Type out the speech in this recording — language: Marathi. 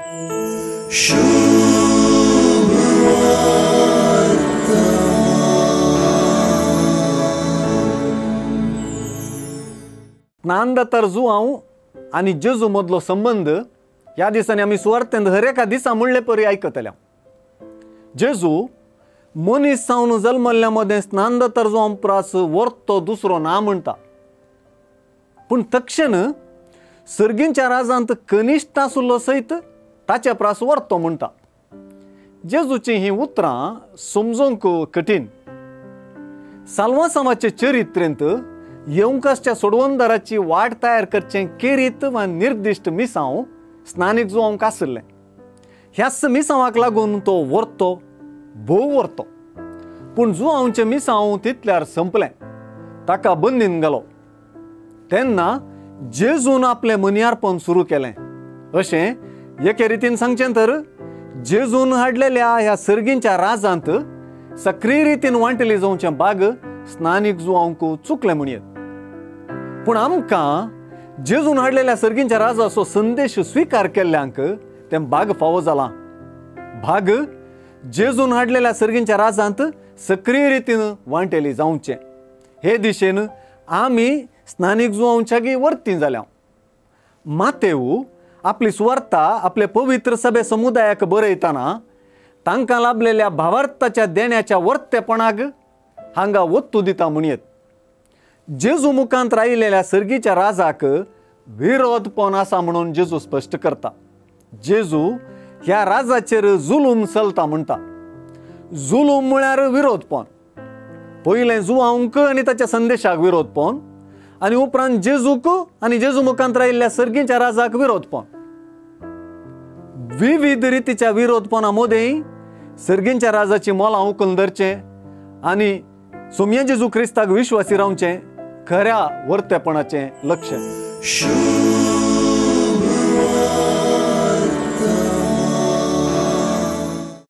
स्नानदातार जुआंव आनी जेजू मदलो संबंध ह्या दिसांनी आमी सुवार्थेंत हर एका दिसा म्हणले परी आयकतल्या. जेजू मनीस जावन जल्मल्ल्या मदें स्नानदातार जुआंव प्रास वर्तो दुसरो ना म्हणटा. पूण तक्षण सर्गींच्या राजांत कनिश्ट आसुल्लो सैत ताच्या प्रास वर्तो म्हणटा. जेजूची ही उतरां समजूंक कठीण. साल्वासांवाचे चरित्रेंत येवंकासच्या सोडवणदाराची वाट तयार करचें केरीत वा निर्दिश्ट मिसांव स्नानीक जुआंवक आसलें. ह्याच मिसांवाक लागून तो वर्तो भोव वर्तो. पूण जुआंवचें मिसांव तितल्यार संपलें, ताका बंदीन घालो. तेन्ना जेजून आपलें मनियारपण सुरू केलें. अशें एके रितीन सांगचें तर जेजून हाडलेल्या ह्या सर्गींच्या राजांत सक्रीय रितीन वांटली जावचें भाग स्नानीक जुआंवक चुकलें म्हणयत. पूण आमकां जेजून हाडलेल्या सर्गींच्या राजाचो संदेश स्विकार केल्ल्यांक तें भाग फावो जालां. भाग जेजून हाडलेल्या सर्गींच्या राजांत सक्रीय रितीन वांटेली जावचें हे दिशेन आमी स्नानीक जुआंवच्यागी वर्ती जाल्या. मातेव आपली सुवार्ता आपले पवित्र सभे समुदायाक बरयतना तांकां लाभलेल्या भावार्थाच्या देण्याच्या वर्तेपणाक हांगा वत्तू दिता म्हणयत. जेजू मुखांत राहिलेल्या सर्गीच्या राजाक विरोधपण आसा म्हणून जेजू स्पश्ट करता. जेजू ह्या राजाचेर जुलूम चलता म्हणटा. जुलूम म्हळ्यार विरोधपण. पयलें जुआंवक आनी ताच्या संदेशाक विरोधपण, आनी उपरांत जेजूक आनी जेजू मुखांत राहिल्ल्या सर्गीच्या राजाक विरोधपण. विविध रितीच्या विरोधपणा मदें सर्गीच्या राजाची मोलां उखलून धरचें आनी सोम्य जेजू क्रिस्ताक विश्वासी रावचें खऱ्या वर्तेपणाचें लक्षण.